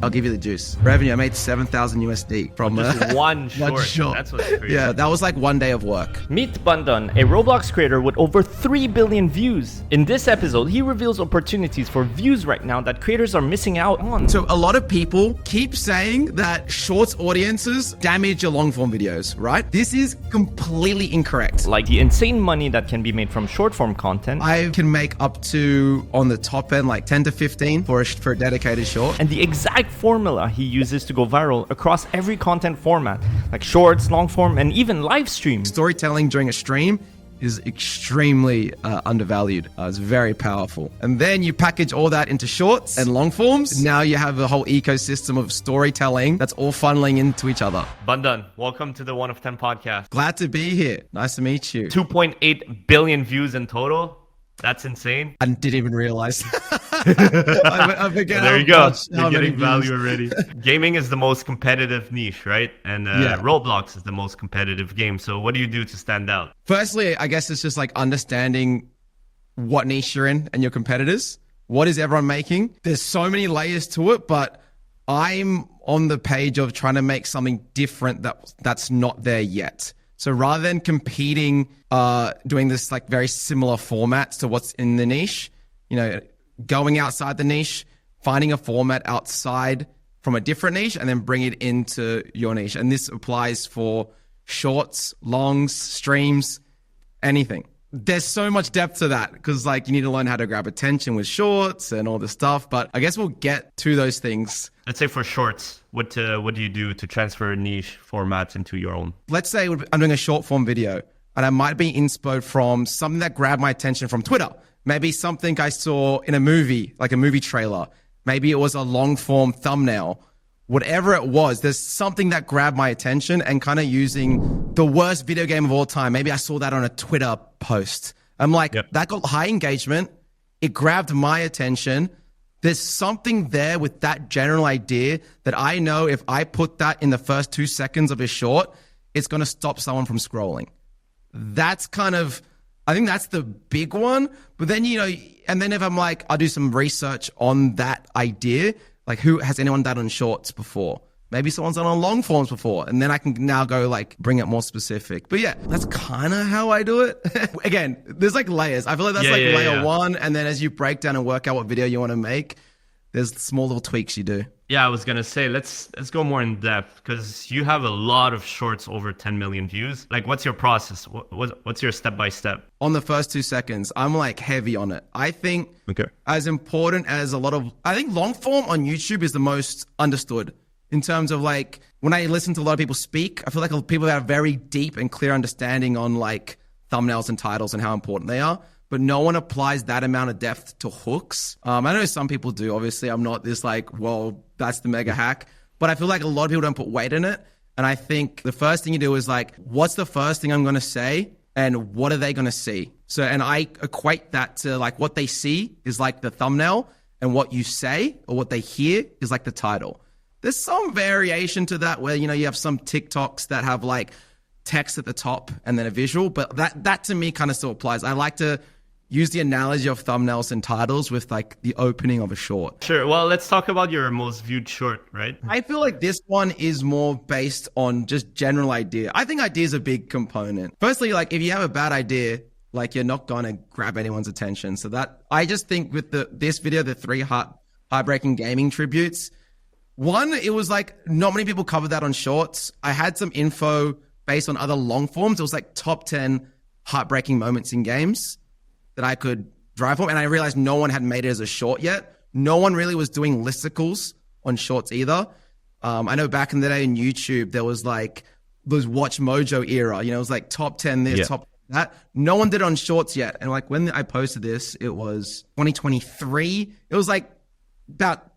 I'll give you the juice. Revenue, I made 7,000 USD from just one short. short. That's what's crazy. Yeah, that was like one day of work. Meet Bundun, a Roblox creator with over 3 billion views. In this episode, he reveals opportunities for views right now that creators are missing out on. So a lot of people keep saying that shorts audiences damage your long form videos, right? This is completely incorrect. Like the insane money that can be made from short form content. I can make up to, on the top end, like 10 to 15 for a dedicated short. And the exact formula he uses to go viral across every content format, like shorts, long form, and even live stream. Storytelling during a stream is extremely undervalued. It's very powerful. And then you package all that into shorts and long forms. Now you have a whole ecosystem of storytelling that's all funneling into each other. Bundun, welcome to the 1 of 10 podcast. Glad to be here. Nice to meet you. 2.8 billion views in total. That's insane. I didn't even realize. I forget. There you go. You're getting value already. Gaming is the most competitive niche, right? And Roblox is the most competitive game. So what do you do to stand out? Firstly, I guess it's just like understanding what niche you're in and your competitors. What is everyone making? There's so many layers to it, but I'm on the page of trying to make something different that's not there yet. So rather than competing, doing this like very similar formats to what's in the niche, you know, going outside the niche, finding a format outside from a different niche and then bring it into your niche. And this applies for shorts, longs, streams, anything. There's so much depth to that because like you need to learn how to grab attention with shorts and all this stuff. But I guess we'll get to those things. Let's say for shorts, what do you do to transfer niche formats into your own? Let's say I'm doing a short form video and I might be inspo from something that grabbed my attention from Twitter. Maybe something I saw in a movie, like a movie trailer. Maybe it was a long form thumbnail. Whatever it was, there's something that grabbed my attention and kind of using the worst video game of all time. Maybe I saw that on a Twitter post. I'm like, that got high engagement. It grabbed my attention. There's something there with that general idea that I know if I put that in the first 2 seconds of a short, it's going to stop someone from scrolling. That's kind of, I think that's the big one. But then, you know, and then if I'm like, I'll do some research on that idea. Like, who has anyone done on shorts before? Maybe someone's done on long forms before. And then I can now go like bring it more specific. But yeah, that's kind of how I do it. Again, there's like layers. I feel like that's layer one. And then as you break down and work out what video you want to make, there's small little tweaks you do. Yeah, I was going to say, let's go more in depth because you have a lot of shorts over 10 million views. Like, what's your process? What's your step-by-step? On the first 2 seconds, I'm like heavy on it. I think as important as I think long form on YouTube is the most understood in terms of like, when I listen to a lot of people speak, I feel like people have a very deep and clear understanding on like thumbnails and titles and how important they are. But no one applies that amount of depth to hooks. I know some people do. Obviously, I'm not this like, well, that's the mega hack. But I feel like a lot of people don't put weight in it. And I think the first thing you do is like, what's the first thing I'm going to say? And what are they going to see? So, and I equate that to like what they see is like the thumbnail and what you say or what they hear is like the title. There's some variation to that where, you know, you have some TikToks that have like text at the top and then a visual. But that to me kind of still applies. I like to use the analogy of thumbnails and titles with like the opening of a short. Sure. Well, let's talk about your most viewed short, right? I feel like this one is more based on just general idea. I think idea is a big component. Firstly, like if you have a bad idea, like you're not going to grab anyone's attention. So that I just think with this video, the 3 heartbreaking gaming tributes, one, it was like not many people covered that on shorts. I had some info based on other long forms. It was like top 10 heartbreaking moments in games that I could drive for. And I realized no one had made it as a short yet. No one really was doing listicles on shorts either. I know back in the day in YouTube, there was like those Watch Mojo era, you know, it was like top 10 this, top 10 that. No one did it on shorts yet. And like when I posted this, it was 2023. It was like about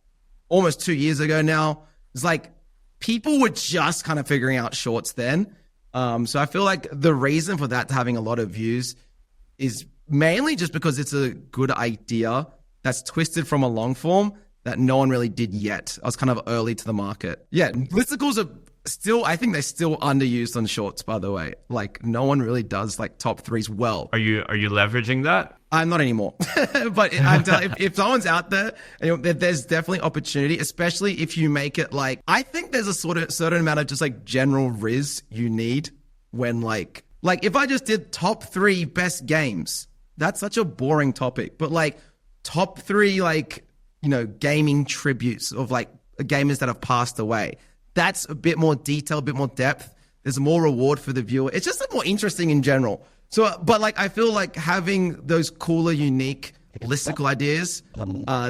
almost 2 years ago now. It's like people were just kind of figuring out shorts then. So I feel like the reason for that having a lot of views is mainly just because it's a good idea that's twisted from a long form that no one really did yet. I was kind of early to the market. Yeah, listicles are still, I think they're still underused on shorts, by the way. Like no one really does like top threes well. Are you leveraging that? I'm not anymore. But if someone's out there, there's definitely opportunity, especially if you make it like, I think there's a certain amount of just like general riz you need when like if I just did top 3 best games, that's such a boring topic. But like top 3, like, gaming tributes of like gamers that have passed away. That's a bit more detail, a bit more depth. There's more reward for the viewer. It's just more interesting in general. So, but like, I feel like having those cooler, unique listicle ideas,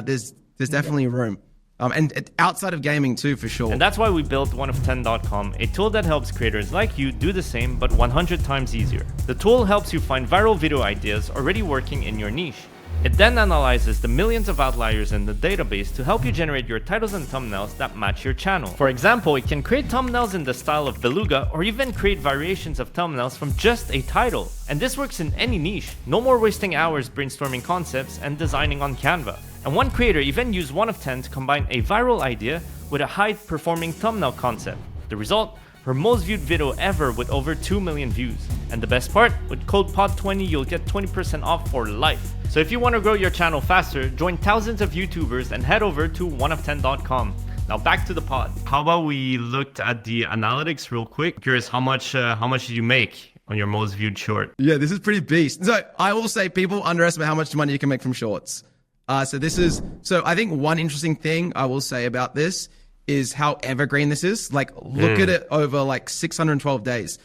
there's definitely room. And outside of gaming too, for sure. And that's why we built 1of10.com, a tool that helps creators like you do the same, but 100 times easier. The tool helps you find viral video ideas already working in your niche. It then analyzes the millions of outliers in the database to help you generate your titles and thumbnails that match your channel. For example, it can create thumbnails in the style of Beluga, or even create variations of thumbnails from just a title. And this works in any niche. No more wasting hours brainstorming concepts and designing on Canva. And one creator even used 1of10 to combine a viral idea with a high-performing thumbnail concept. The result? Her most viewed video ever with over 2 million views. And the best part? With code POD20 you'll get 20% off for life. So if you want to grow your channel faster, join thousands of YouTubers and head over to 1of10.com. Now back to the pod. How about we looked at the analytics real quick? Curious, how much did you make on your most viewed short? Yeah, this is pretty beast. So I will say people underestimate how much money you can make from shorts. So I think one interesting thing I will say about this is how evergreen this is. Like, look at it over like 612 days.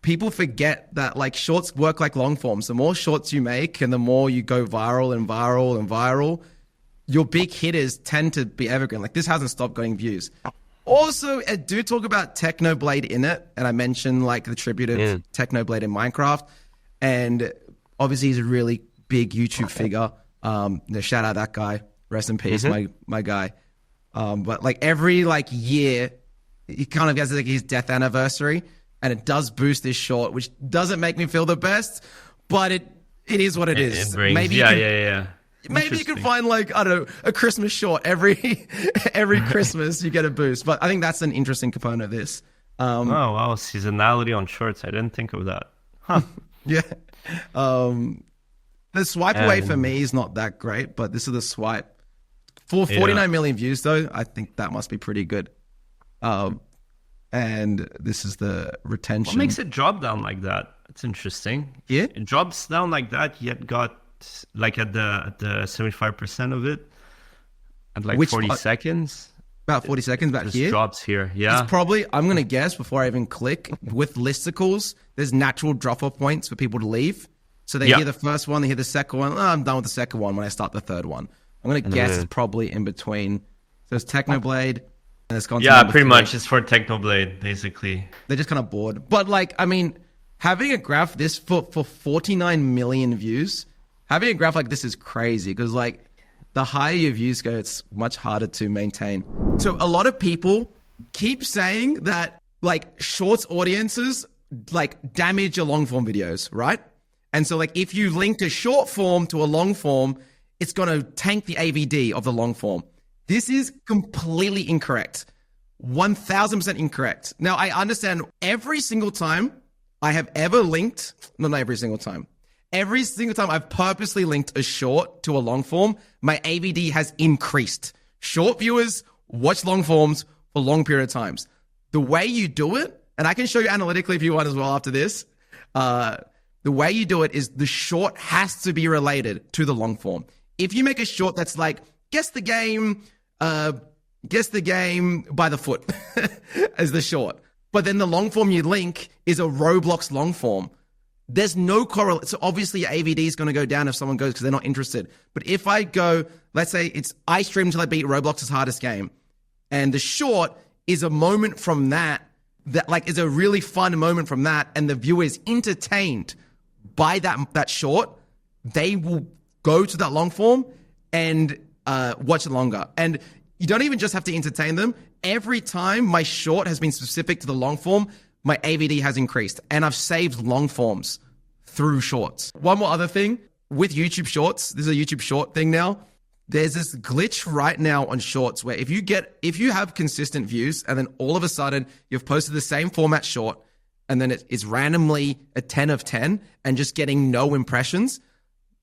People forget that like shorts work like long forms. The more shorts you make and the more you go viral and viral and viral, your big hitters tend to be evergreen. Like, this hasn't stopped getting views. Also, I do talk about Technoblade in it, and I mentioned like the tribute of Technoblade in Minecraft, and obviously he's a really big YouTube figure. Shout out that guy. Rest in peace, my guy. But like every like year, he kind of has like his death anniversary, and it does boost this short, which doesn't make me feel the best, but it is what it is. It brings, Maybe you can find like, I don't know, a Christmas short every Christmas you get a boost. But I think that's an interesting component of this. Oh wow, seasonality on shorts. I didn't think of that. Huh. Yeah. The swipe away for me is not that great, but this is the swipe. For 49 million views, though, I think that must be pretty good. And this is the retention. What makes it drop down like that? It's interesting. Yeah, it drops down like that, yet got like at the 75% of it at like 40 seconds. About 40 seconds back just here. Drops here. Yeah. It's probably, I'm going to guess before I even click, with listicles, there's natural drop-off points for people to leave. So they hear the first one, they hear the second one. Oh, I'm done with the second one when I start the third one. I'm going to guess it's probably in between. So it's Technoblade. And it's gone to pretty much. It's for Technoblade, basically. They're just kind of bored. But like, I mean, having a graph this for 49 million views, having a graph like this is crazy, because like the higher your views go, it's much harder to maintain. So a lot of people keep saying that like shorts audiences like damage your long form videos, right? And so like if you link a short form to a long form, it's going to tank the AVD of the long form. This is completely incorrect. 1000% incorrect. Now I understand every single time I have ever linked, not every single time. Every single time I've purposely linked a short to a long form, my AVD has increased. Short viewers watch long forms for long period of times. The way you do it, and I can show you analytically if you want as well after this, the way you do it is the short has to be related to the long form. If you make a short that's like, guess the game by the foot as the short, but then the long form you link is a Roblox long form, there's no correlation. So obviously your AVD is going to go down if someone goes because they're not interested. But if I go, let's say it's I stream until I beat Roblox's hardest game, and the short is a moment from that like is a really fun moment from that, and the viewer is entertained by that short, they will go to that long form and watch it longer. And you don't even just have to entertain them. Every time my short has been specific to the long form, my AVD has increased, and I've saved long forms through shorts. One more other thing with YouTube shorts, this is a YouTube short thing now. There's this glitch right now on shorts where if you have consistent views and then all of a sudden you've posted the same format short and then it's randomly a 10 of 10 and just getting no impressions,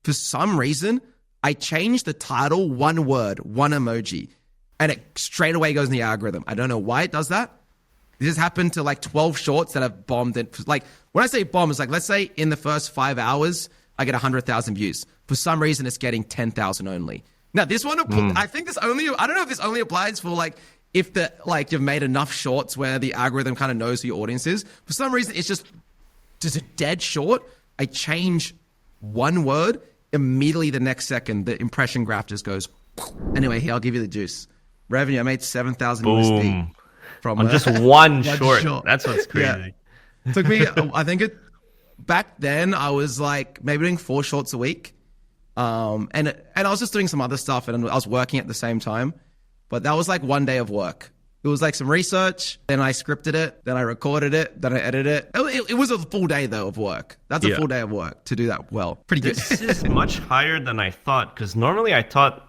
for some reason, I changed the title, one word, one emoji, and it straight away goes in the algorithm. I don't know why it does that. This has happened to like 12 shorts that have bombed. Like when I say bomb, it's like, let's say in the first 5 hours, I get 100,000 views. For some reason, it's getting 10,000 only. Now this one, I think this only, I don't know if this only applies for like, if the, like you've made enough shorts where the algorithm kind of knows who your audience is. For some reason, it's just a dead short. I change one word, immediately the next second, the impression graph just goes. Anyway, here, I'll give you the juice. Revenue, I made 7,000 USD. On just one short. That's what's crazy. Yeah. Took me, I think back then I was like maybe doing 4 shorts a week. And I was just doing some other stuff and I was working at the same time. But that was like one day of work. It was like some research, then I scripted it, then I recorded it, then I edited it. It was a full day though of work. That's a full day of work to do that well. Pretty good. This is much higher than I thought, because normally I thought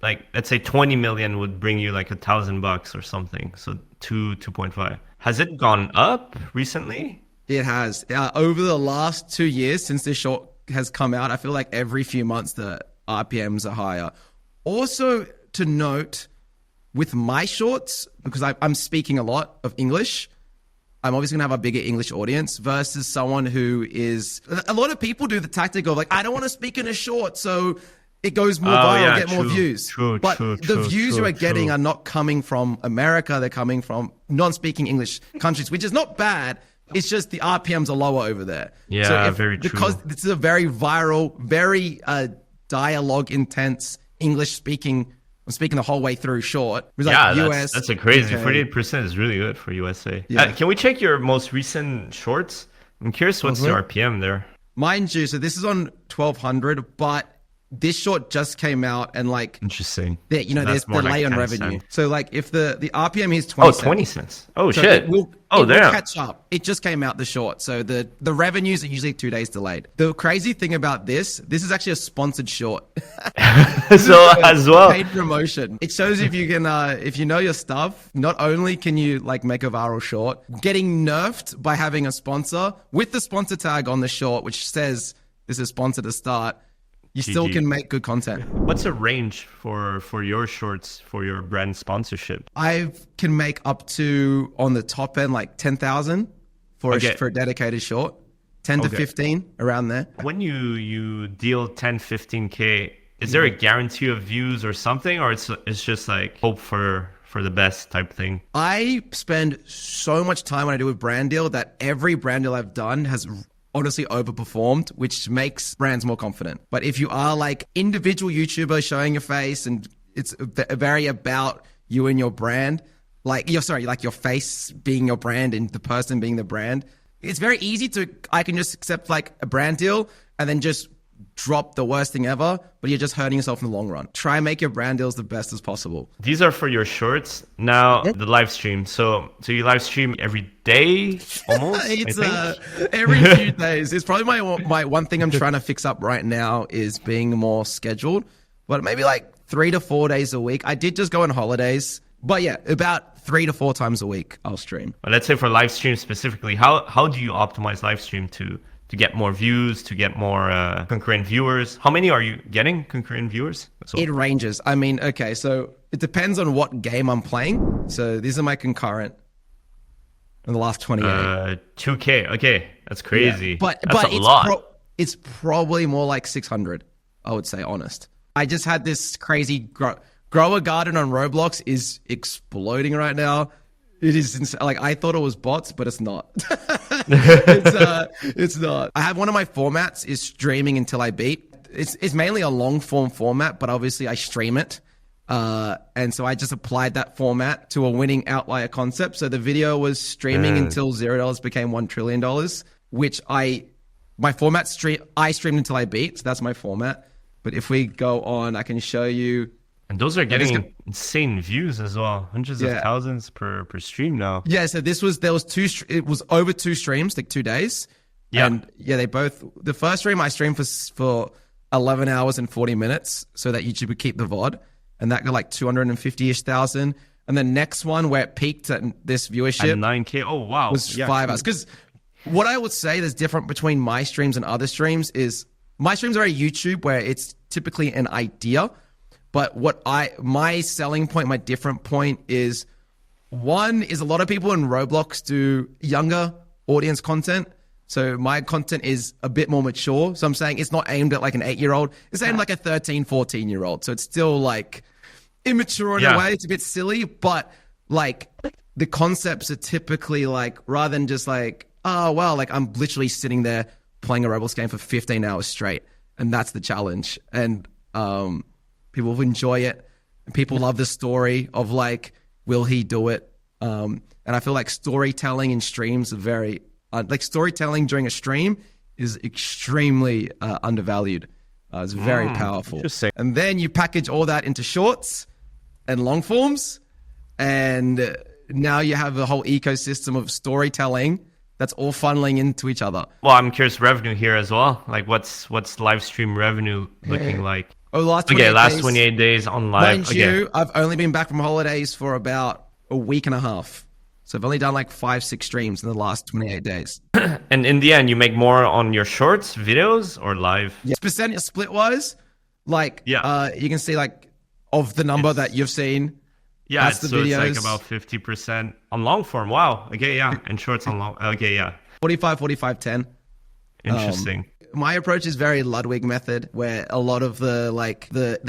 like, let's say 20 million would bring you like $1,000 or something. So 2.5. Has it gone up recently? It has. Over the last 2 years since this short has come out, I feel like every few months the RPMs are higher. Also to note, with my shorts, because I'm speaking a lot of English, I'm obviously going to have a bigger English audience versus someone who is... A lot of people do the tactic of like, I don't want to speak in a short, so it goes more viral, get more views. But the views you are getting are not coming from America. They're coming from non-speaking English countries, which is not bad. It's just the RPMs are lower over there. Yeah, very true. Because this is a very viral, very dialogue intense English speaking... I'm speaking the whole way through short. It was like US, that's a crazy. UK. 48% is really good for USA. Yeah. Can we check your most recent shorts? I'm curious what's the RPM there. Mind you, so this is on 1200, but this short just came out and like... Interesting. There's delay on revenue. Cents. So like if the RPM is 20 cents. 20 cents. Oh, so shit. It will damn. catch up. It just came out, the short. So the revenues are usually 2 days delayed. The crazy thing about this is actually a sponsored short. So as well. Paid promotion. It shows if you can, if you know your stuff, not only can you like make a viral short, getting nerfed by having a sponsor with the sponsor tag on the short, which says this is sponsored to start, you still can make good content. What's a range for your shorts for your brand sponsorship? I can make up to, on the top end, like 10,000 for a dedicated short. 10 to 15, around there. When you deal 10, 15K, is there a guarantee of views or something? Or it's just like hope for the best type thing? I spend so much time when I do a brand deal that every brand deal I've done has honestly overperformed, which makes brands more confident. But if you are like individual YouTuber showing your face and it's very about you and your brand, like your face being your brand and the person being the brand, it's very easy I can just accept like a brand deal and then just drop the worst thing ever, but you're just hurting yourself in the long run. Try and make your brand deals the best as possible. These are for your shorts. Now, the live stream. So you live stream every day almost? Every few days. It's probably my one thing I'm trying to fix up right now is being more scheduled, but maybe like 3 to 4 days a week. I did just go on holidays, but yeah, about 3 to 4 times a week I'll stream. Well, let's say for live stream specifically, how do you optimize live stream to get more views, to get more concurrent viewers? How many are you getting concurrent viewers? It ranges. I mean, okay, so it depends on what game I'm playing. So these are my concurrent in the last 28. 2K. Okay, that's crazy. Yeah. But that's a lot. It's probably more like 600, I would say, honest. I just had this crazy grower garden on Roblox is exploding right now. It is like I thought it was bots, but it's not. It's not. I have one of my formats is streaming until I beat. It's mainly a long form format, but obviously I stream it. And so I just applied that format to a winning outlier concept. So the video was streaming until $0 became $1 trillion, which I streamed until I beat. So that's my format. But if we go on, I can show you. And those are getting insane views as well. Hundreds of thousands per stream now. Yeah, so it was over 2 streams, like 2 days. Yeah. And yeah, the first stream I streamed for 11 hours and 40 minutes so that YouTube would keep the VOD. And that got like 250-ish thousand. And the next one where it peaked at this viewership. At 9K. Oh, wow. Was 5 hours. Because what I would say that's different between my streams and other streams is my streams are at YouTube where it's typically an idea. But my selling point, my different point is, one is a lot of people in Roblox do younger audience content. So my content is a bit more mature. So I'm saying it's not aimed at like an 8-year-old. It's aimed like a 13, 14-year-old. So it's still like immature in a way. It's a bit silly, but like the concepts are typically like, rather than just like, oh, well, like I'm literally sitting there playing a Roblox game for 15 hours straight. And that's the challenge. And people will enjoy it. And people love the story of like, will he do it? And I feel like storytelling in streams are very, like storytelling during a stream is extremely undervalued. It's very powerful. And then you package all that into shorts and long forms. And now you have a whole ecosystem of storytelling that's all funneling into each other. Well, I'm curious revenue here as well. Like what's live stream revenue looking like? Oh, last 28 days on live. Mind you, I've only been back from holidays for about a week and a half. So I've only done like 5-6 streams in the last 28 days. And in the end, you make more on your shorts, videos, or live? Yeah. Percent split wise, like you can see like of the number that you've seen. Yeah, that's the videos. It's like about 50% on long form. Wow. Okay, yeah. And shorts on long. Okay, yeah. 45, 45, 10. Interesting. My approach is very Ludwig method, where a lot of the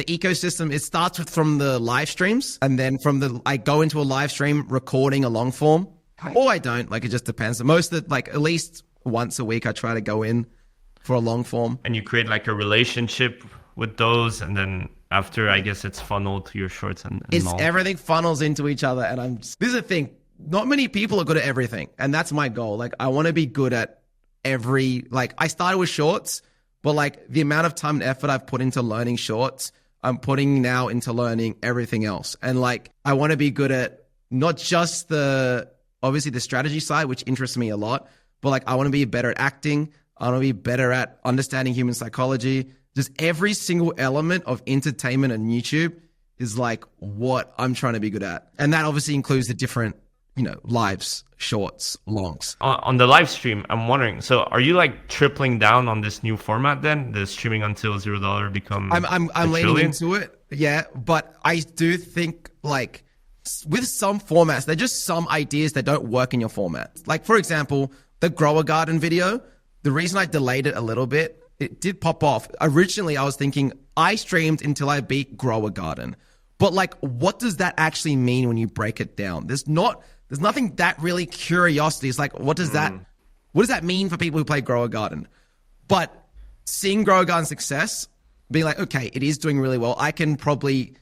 ecosystem, it starts from the live streams, and then I go into a live stream recording a long form, or I don't. Like it just depends. Most of at least once a week, I try to go in for a long form. And you create like a relationship with those, and then after, I guess it's funneled to your shorts and everything funnels into each other. And this is the thing. Not many people are good at everything, and that's my goal. Like I want to be good at I started with shorts, but like the amount of time and effort I've put into learning shorts, I'm putting now into learning everything else. And like, I want to be good at not just obviously the strategy side, which interests me a lot, but like, I want to be better at acting. I want to be better at understanding human psychology. Just every single element of entertainment and YouTube is like what I'm trying to be good at. And that obviously includes the different, lives, shorts, longs. On the live stream, I'm wondering, so are you like tripling down on this new format then? The streaming until $0 become I'm leaning into it. Yeah. But I do think like with some formats, they're just some ideas that don't work in your format. Like for example, the grower garden video, the reason I delayed it a little bit, it did pop off. Originally, I was thinking I streamed until I beat grower garden. But like, what does that actually mean when you break it down? There's nothing that really curiosity. It's like, what does that mean for people who play grower garden? But seeing grower garden success, being like, okay, it is doing really well. I can probably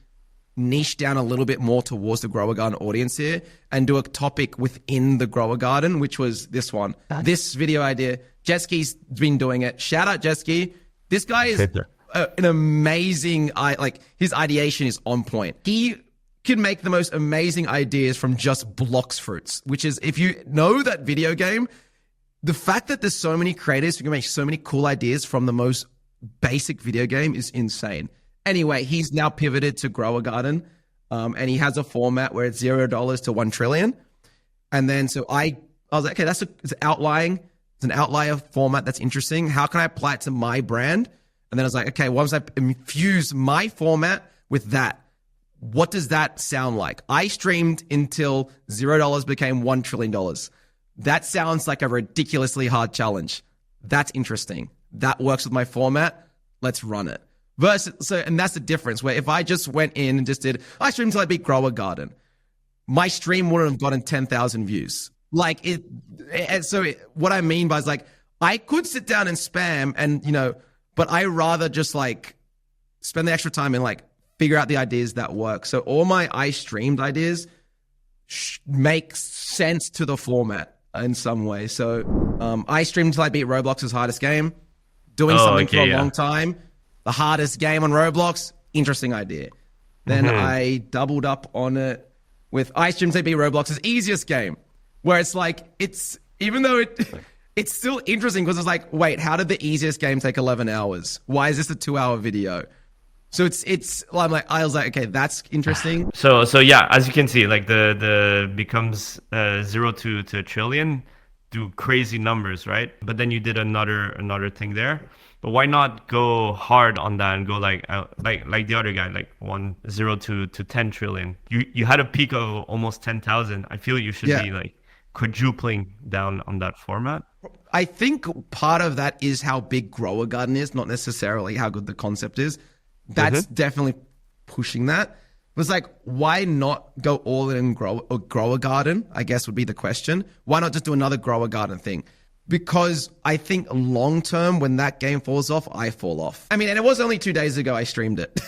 niche down a little bit more towards the grower garden audience here and do a topic within the grower garden, which was this one. This video idea. Jetski's been doing it. Shout out Jetski. This guy is an amazing, his ideation is on point. He can make the most amazing ideas from just blocks fruits, which is, if you know that video game, the fact that there's so many creators who can make so many cool ideas from the most basic video game is insane. Anyway, he's now pivoted to grower garden, and he has a format where it's $0 to 1 trillion. And then so I was like, okay, it's an outlier format that's interesting. How can I apply it to my brand? And then I was like, okay, once I infuse my format with that, what does that sound like? I streamed until $0 became $1 trillion. That sounds like a ridiculously hard challenge. That's interesting. That works with my format. Let's run it. And that's the difference, where if I just went in and just I streamed until I beat grower garden, my stream wouldn't have gotten 10,000 views. Like it. And so what I mean by is like, I could sit down and spam and, but I rather just like spend the extra time and like figure out the ideas that work. So all my I streamed ideas make sense to the format in some way. So I streamed until I beat Roblox's hardest game, doing something for a long time. The hardest game on Roblox, interesting idea. Then I doubled up on it with I streamed until I beat Roblox's easiest game, where it's like, even though it's still interesting because it's like, wait, how did the easiest game take 11 hours? Why is this a 2-hour video? So I was like, okay, that's interesting. So yeah, as you can see, like the becomes 0 to a trillion, do crazy numbers, right? But then you did another thing there. But why not go hard on that and go like the other guy, like 0 to 10 trillion? You had a peak of almost 10,000. I feel you should be like quadrupling down on that format. I think part of that is how big Grow a Garden is, not necessarily how good the concept is. That's definitely pushing that. It was like, why not go all in and grow a garden, I guess would be the question. Why not just do another Grow a Garden thing? Because I think long term, when that game falls off, I fall off. I mean, and it was only 2 days ago I streamed it.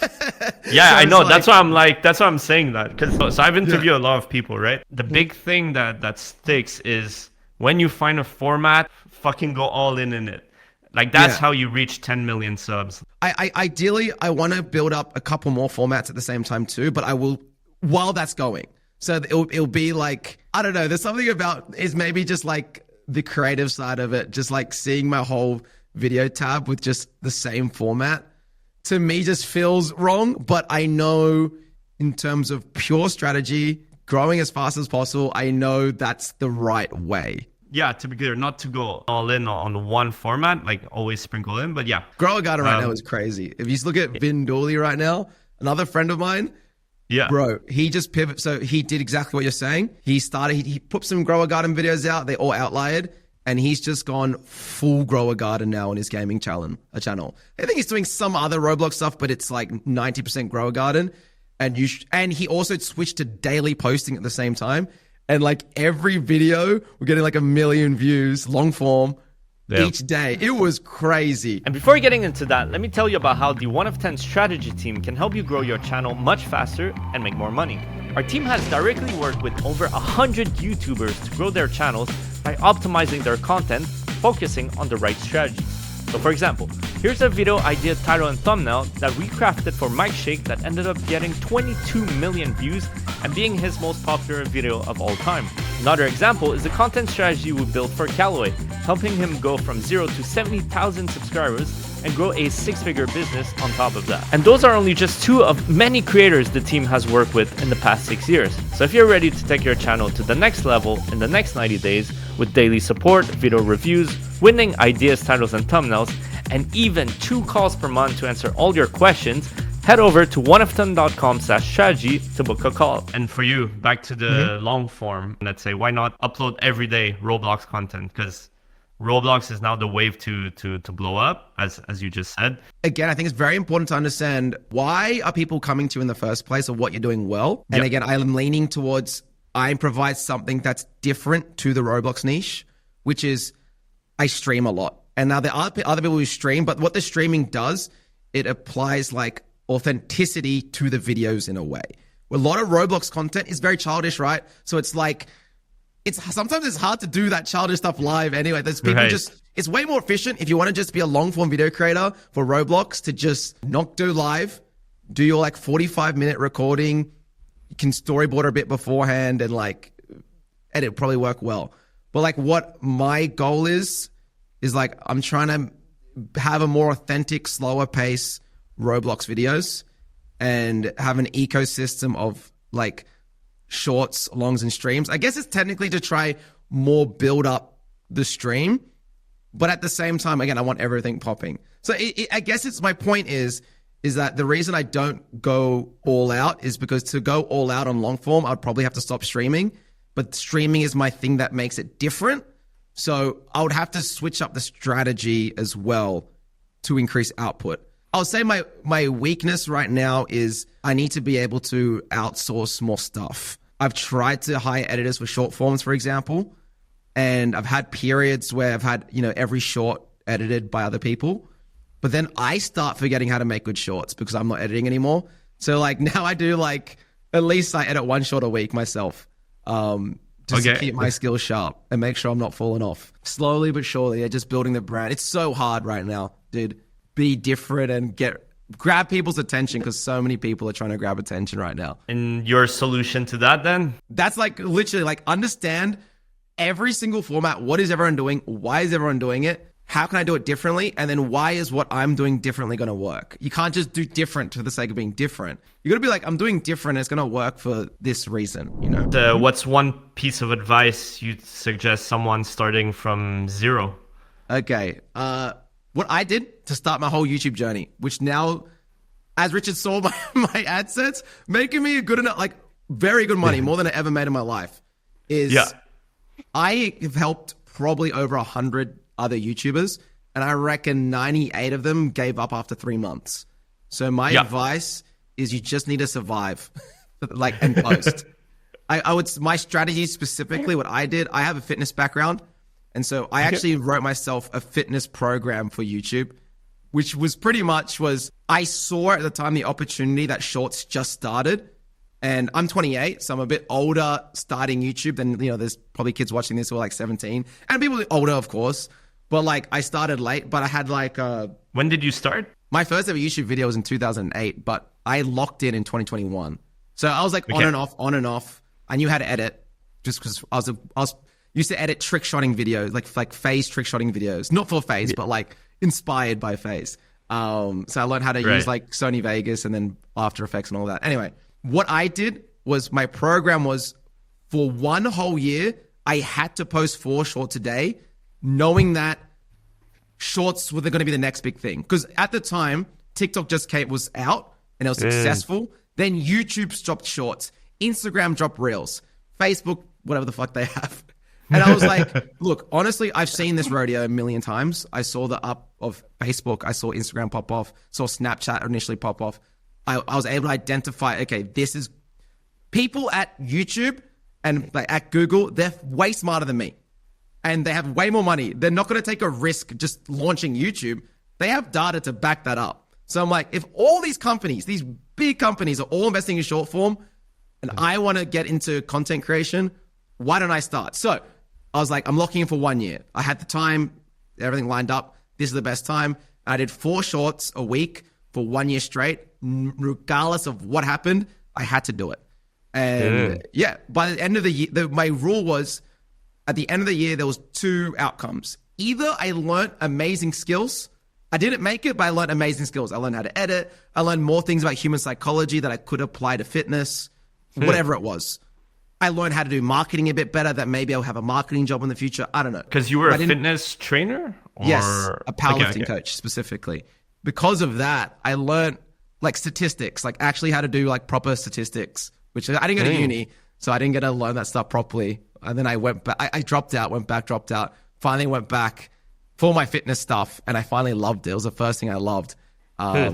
Yeah, so I know. Like, that's why I'm saying that. So I've interviewed a lot of people, right? The big thing that sticks is when you find a format, fucking go all in it. Like that's how you reach 10 million subs. Ideally, I want to build up a couple more formats at the same time too, but I will while that's going. So it'll be like, I don't know, there's something about is maybe just like the creative side of it, just like seeing my whole video tab with just the same format to me just feels wrong. But I know in terms of pure strategy, growing as fast as possible, I know that's the right way. Yeah, to be clear, not to go all in on one format, like always sprinkle in, but yeah. Grow a Garden right now is crazy. If you look at Bundun right now, another friend of mine, bro, he just pivoted. So he did exactly what you're saying. He put some Grow a Garden videos out. They all outlied. And he's just gone full Grow a Garden now on his gaming channel. I think he's doing some other Roblox stuff, but it's like 90% Grow a Garden. And he also switched to daily posting at the same time. And like every video, we're getting like 1 million views, long form, each day. It was crazy. And before getting into that, let me tell you about how the 1 of 10 strategy team can help you grow your channel much faster and make more money. Our team has directly worked with over 100 YouTubers to grow their channels by optimizing their content, focusing on the right strategies. So for example, here's a video idea, title and thumbnail that we crafted for Mike Shake that ended up getting 22 million views and being his most popular video of all time. Another example is the content strategy we built for Callaway, helping him go from 0 to 70,000 subscribers and grow a 6-figure business on top of that. And those are only just 2 of many creators the team has worked with in the past 6 years. So if you're ready to take your channel to the next level in the next 90 days with daily support, video reviews, winning ideas, titles and thumbnails, and even 2 calls per month to answer all your questions, head over to oneoften.com/strategy to book a call. And for you, back to the long form, let's say, why not upload everyday Roblox content? Because Roblox is now the wave to blow up, as you just said. Again, I think it's very important to understand why are people coming to you in the first place or what you're doing well. And again, I'm leaning towards I provide something that's different to the Roblox niche, which is I stream a lot. And now there are other people who stream, but what the streaming does, it applies like authenticity to the videos in a way. A lot of Roblox content is very childish, right? So it's like, sometimes it's hard to do that childish stuff live anyway. There's people it's way more efficient if you want to just be a long form video creator for Roblox to just not do live, do your like 45-minute recording. You can storyboard a bit beforehand and it'll probably work well. But like what my goal is like, I'm trying to have a more authentic, slower pace Roblox videos and have an ecosystem of like shorts, longs, and streams. I guess it's technically to try more build up the stream, but at the same time, again, I want everything popping. So I guess it's my point is that the reason I don't go all out is because to go all out on long form, I'd probably have to stop streaming, but streaming is my thing that makes it different. So I would have to switch up the strategy as well to increase output. I'll say my weakness right now is I need to be able to outsource more stuff. I've tried to hire editors for short forms, for example, and I've had periods where I've had, every short edited by other people, but then I start forgetting how to make good shorts because I'm not editing anymore. So like now I do like, at least I edit 1 short a week myself, just to keep my skills sharp and make sure I'm not falling off. Slowly but surely, just building the brand. It's so hard right now, dude. Be different and grab people's attention because so many people are trying to grab attention right now. And your solution to that then? That's like literally like understand every single format. What is everyone doing? Why is everyone doing it? How can I do it differently? And then why is what I'm doing differently going to work? You can't just do different for the sake of being different. You got to be like, I'm doing different. And it's going to work for this reason, What's one piece of advice you'd suggest someone starting from 0? Okay. what I did to start my whole YouTube journey, which now, as Richard saw my AdSense, making me a good enough, like very good money, more than I ever made in my life, is I have helped probably over 100 other YouTubers, and I reckon 98 of them gave up after 3 months. So my advice is you just need to survive, like, and post. My strategy specifically, what I did, I have a fitness background. And so I actually wrote myself a fitness program for YouTube, which was pretty much I saw at the time the opportunity that shorts just started. And I'm 28, so I'm a bit older starting YouTube than, there's probably kids watching this who are like 17. And people older, of course. But like I started late, but I had like When did you start? My first ever YouTube video was in 2008, but I locked in 2021. So I was like on and off. I knew how to edit just because I was used to edit trick shotting videos, like FaZe trick shotting videos, not for FaZe, but like inspired by FaZe. So I learned how to use like Sony Vegas and then After Effects and all that. Anyway, what I did was my program was for 1 whole year, I had to post 4 shorts a day, knowing that shorts were going to be the next big thing. Because at the time, TikTok was out and it was successful. Then YouTube stopped shorts. Instagram dropped reels. Facebook, whatever the fuck they have. And I was like, look, honestly, I've seen this rodeo a million times. I saw the up of Facebook. I saw Instagram pop off. Saw Snapchat initially pop off. I was able to identify, okay, this is people at YouTube and like at Google, they're way smarter than me. And they have way more money. They're not going to take a risk just launching YouTube. They have data to back that up. So I'm like, if all these companies, these big companies are all investing in short form and I want to get into content creation, why don't I start? So I was like, I'm locking in for 1 year. I had the time, everything lined up. This is the best time. I did 4 shorts a week for 1 year straight. Regardless of what happened, I had to do it. And by the end of the year, my rule was at the end of the year, there was 2 outcomes. Either I learned amazing skills. I didn't make it, but I learned amazing skills. I learned how to edit. I learned more things about human psychology that I could apply to fitness, whatever it was. I learned how to do marketing a bit better, that maybe I'll have a marketing job in the future. I don't know. Because you were a fitness trainer? Or... Yes, a powerlifting coach specifically. Because of that, I learned like statistics, like actually how to do like proper statistics, which I didn't go to uni, so I didn't get to learn that stuff properly. And then I went back, I dropped out, dropped out, finally went back for my fitness stuff, and I finally loved it. It was the first thing I loved. I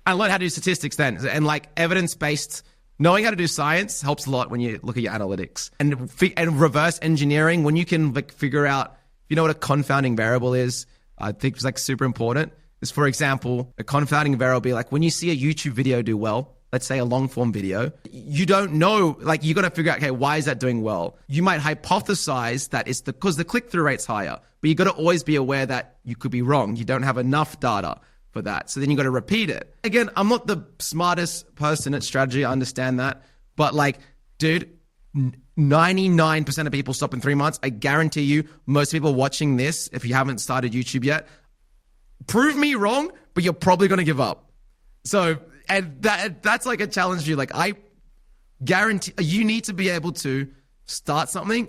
learned how to do statistics then, and like evidence-based. Knowing how to do science helps a lot when you look at your analytics and reverse engineering. When you can like figure out, you know what a confounding variable is. I think it's like super important. Is for example, a confounding variable be like when you see a YouTube video do well, let's say a long form video, you don't know, like you got to figure out, okay, why is that doing well? You might hypothesize that it's because the click-through rate's higher, but you got to always be aware that you could be wrong. You don't have enough data for that. So then you got to repeat it. Again, I'm not the smartest person at strategy. I understand that. But like, dude, 99% of people stop in 3 months. I guarantee you, most people watching this, if you haven't started YouTube yet, prove me wrong, but you're probably going to give up. So, and that's like a challenge for you. Like I guarantee you need to be able to start something,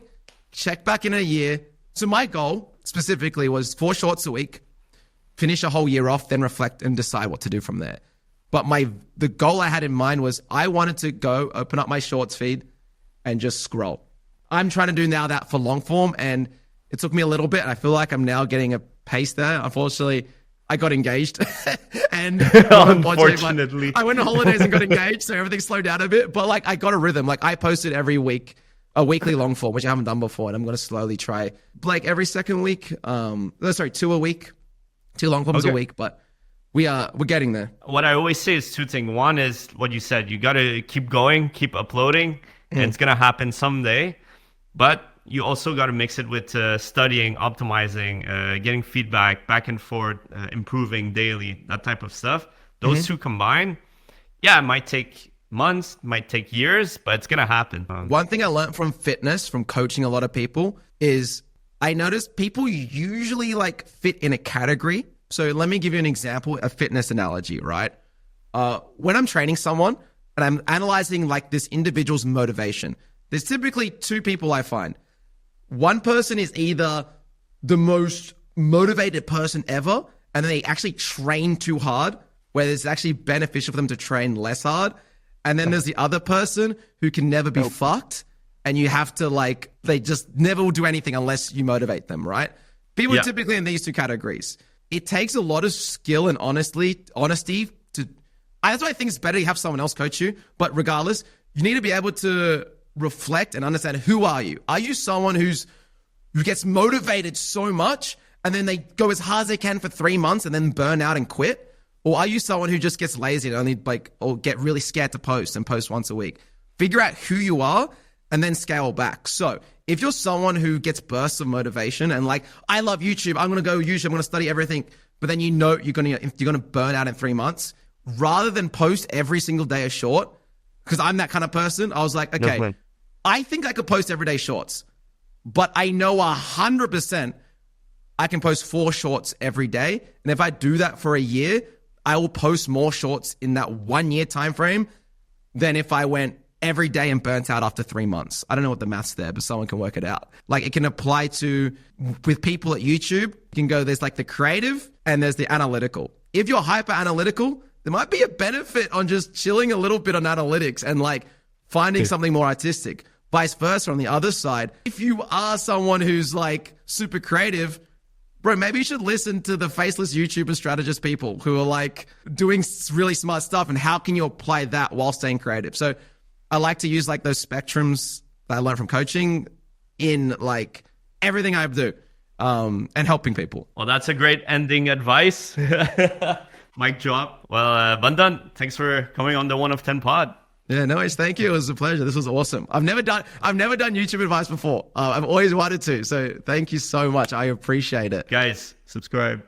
check back in a year. So my goal specifically was 4 shorts a week, finish a whole year off, then reflect and decide what to do from there. But the goal I had in mind was I wanted to go open up my shorts feed and just scroll. I'm trying to do now that for long form, and it took me a little bit. I feel like I'm now getting a pace there. Unfortunately, I got engaged and unfortunately I went on holidays and got engaged, so everything slowed down a bit. But like I got a rhythm. Like I posted every week, a weekly long form, which I haven't done before, and I'm going to slowly try like every second week. 2 a week. 2 long forms a week, but we're getting there. What I always say is 2 things. One is what you said. You got to keep going, keep uploading, and it's going to happen someday. But you also got to mix it with studying, optimizing, getting feedback, back and forth, improving daily, that type of stuff. Those 2 combined, it might take months, might take years, but it's going to happen. One thing I learned from fitness, from coaching a lot of people, is I noticed people usually like fit in a category. So let me give you an example, a fitness analogy, right? When I'm training someone and I'm analyzing like this individual's motivation, there's typically 2 people I find. One person is either the most motivated person ever, and then they actually train too hard, where it's actually beneficial for them to train less hard. And then there's the other person who can never be fucked, and you have to like, they just never will do anything unless you motivate them, right? People are typically in these two categories. It takes a lot of skill and honesty to, that's why I think it's better to have someone else coach you. But regardless, you need to be able to reflect and understand, who are you? Are you someone who gets motivated so much and then they go as hard as they can for 3 months and then burn out and quit? Or are you someone who just gets lazy and only or get really scared to post and post once a week? Figure out who you are and then scale back. So if you're someone who gets bursts of motivation and like, I love YouTube, I'm going to go YouTube, I'm going to study everything, but then you're going to burn out in 3 months, rather than post every single day a short, because I'm that kind of person, I was like, okay, I think I could post every day shorts, but I know 100% I can post 4 shorts every day. And if I do that for a year, I will post more shorts in that 1 year time frame than if I went every day and burnt out after 3 months. I don't know what the math's there, but someone can work it out. Like, it can apply to, with people at YouTube, you can go, there's like the creative and there's the analytical. If you're hyper analytical, there might be a benefit on just chilling a little bit on analytics and like finding something more artistic. Vice versa on the other side. If you are someone who's like super creative, bro, maybe you should listen to the faceless YouTuber strategist people who are like doing really smart stuff, and how can you apply that while staying creative? So I like to use like those spectrums that I learned from coaching in like everything I do, and helping people. Well, that's a great ending advice. Mic drop. Well, Bundun, thanks for coming on the 1 of 10 pod. Yeah, no worries. Thank you. It was a pleasure. This was awesome. I've never done YouTube advice before. I've always wanted to. So thank you so much. I appreciate it. Guys, subscribe.